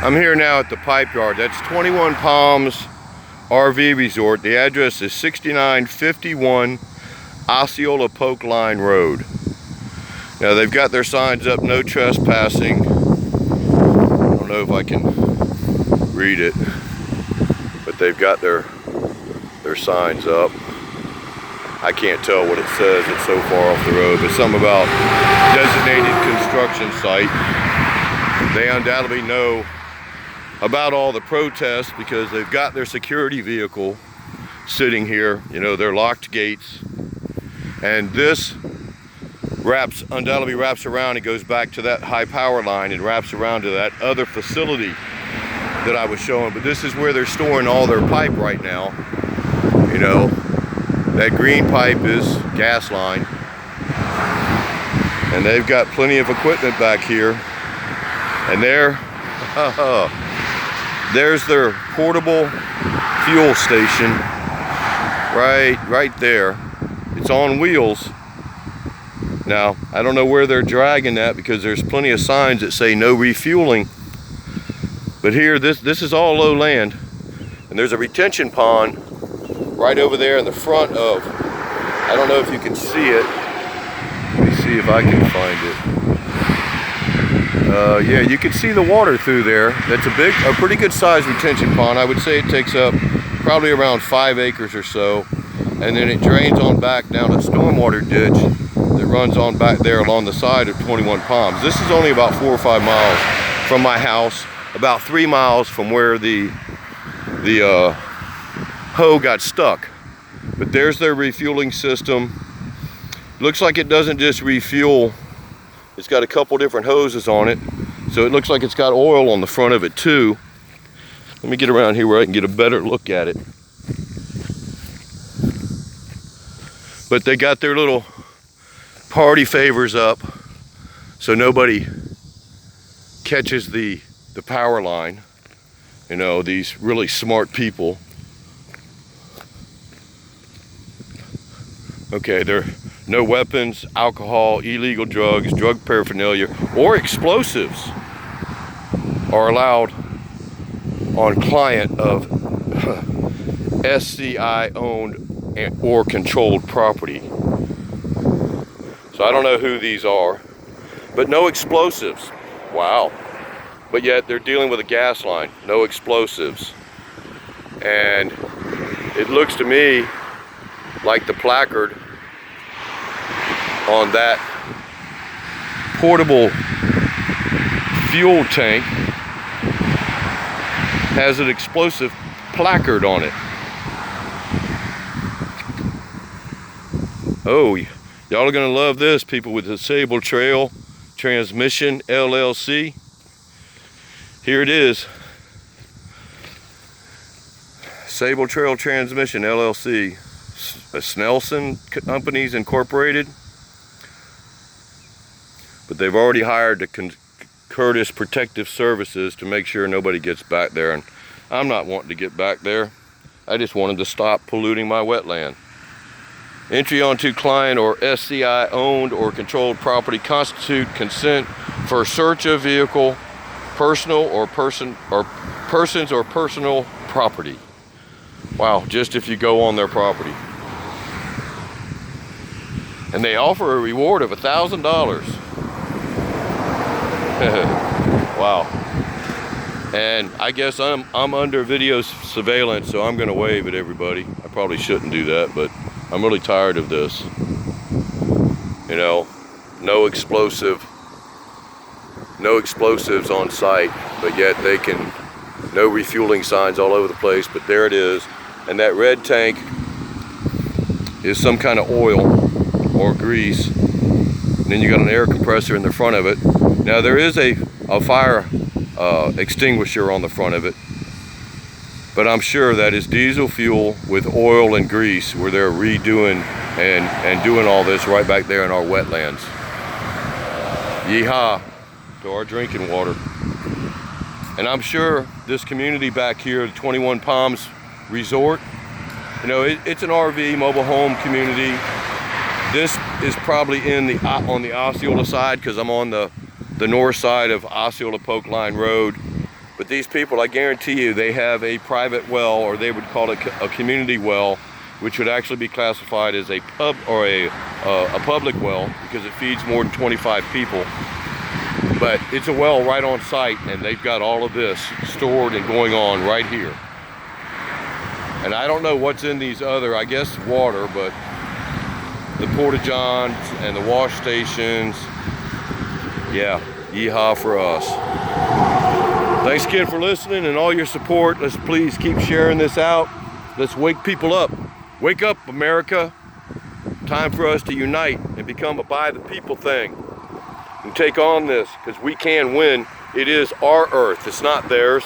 I'm here now at the pipe yard. That's 21 Palms RV Resort. The address is 6951 Osceola Polk Line Road. Now they've got their signs up, no trespassing. I don't know if I can read it, but they've got their signs up. I can't tell what it says, it's so far off the road, but something about designated construction site. They undoubtedly know about all the protests because they've got their security vehicle sitting here, you know, their locked gates. And this undoubtedly wraps around and goes back to that high power line and wraps around to that other facility that I was showing. But this is where they're storing all their pipe right now. You know, that green pipe is gas line. And they've got plenty of equipment back here. And there's their portable fuel station right there. It's on wheels. Now, I don't know where they're dragging that because there's plenty of signs that say no refueling. But here, this is all low land. And there's a retention pond right over there in the front of, I don't know if you can see it. Let me see if I can find it. Yeah, you can see the water through there. That's a pretty good sized retention pond. I would say it takes up probably around 5 acres or so. And then it drains on back down a stormwater ditch that runs on back there along the side of 21 Palms. This is only about 4 or 5 miles from my house, about 3 miles from where the hoe got stuck. But there's their refueling system. Looks like it doesn't just refuel. It's got a couple different hoses on it. So it looks like it's got oil on the front of it too. Let me get around here where I can get a better look at it. But they got their little party favors up so nobody catches the power line. You know, these really smart people. Okay, there are no weapons, alcohol, illegal drugs, drug paraphernalia, or explosives are allowed on client of SCI owned or controlled property. So I don't know who these are, but no explosives. Wow. But yet they're dealing with a gas line, no explosives. And it looks to me like the placard on that portable fuel tank has an explosive placard on it. Oh, y'all are gonna love this, people with the Sable Trail Transmission LLC. Here it is. Sable Trail Transmission LLC. Snelson Companies Incorporated. But they've already hired the Curtis Protective Services to make sure nobody gets back there. And I'm not wanting to get back there. I just wanted to stop polluting my wetland. Entry onto client or SCI owned or controlled property constitute consent for search of vehicle, personal or persons or personal property. Wow, just if you go on their property. And they offer a reward of $1,000. Wow. And I guess I'm under video surveillance, so I'm gonna wave at everybody. I probably shouldn't do that, but I'm really tired of this. You know, no explosives on site, but yet they can, no refueling signs all over the place, but there it is. And that red tank is some kind of oil or grease. And then you got an air compressor in the front of it. Now there is a fire extinguisher on the front of it, but I'm sure that is diesel fuel with oil and grease where they're redoing and doing all this right back there in our wetlands. Yeehaw to our drinking water. And I'm sure this community back here, the 21 Palms Resort, you know, it's an RV mobile home community. This is probably on the Osceola side because I'm on the north side of Osceola Polk Line Road. But these people, I guarantee you, they have a private well, or they would call it a community well, which would actually be classified as a pub or a public well, because it feeds more than 25 people. But it's a well right on site, and they've got all of this stored and going on right here. And I don't know what's in these other, I guess water, but the porta-johns and the wash stations, yeah, yeehaw for us. Thanks again for listening and all your support. Let's please keep sharing this out. Let's wake people up. Wake up, America. Time for us to unite and become a by the people thing and take on this, because we can win. It is our earth, it's not theirs.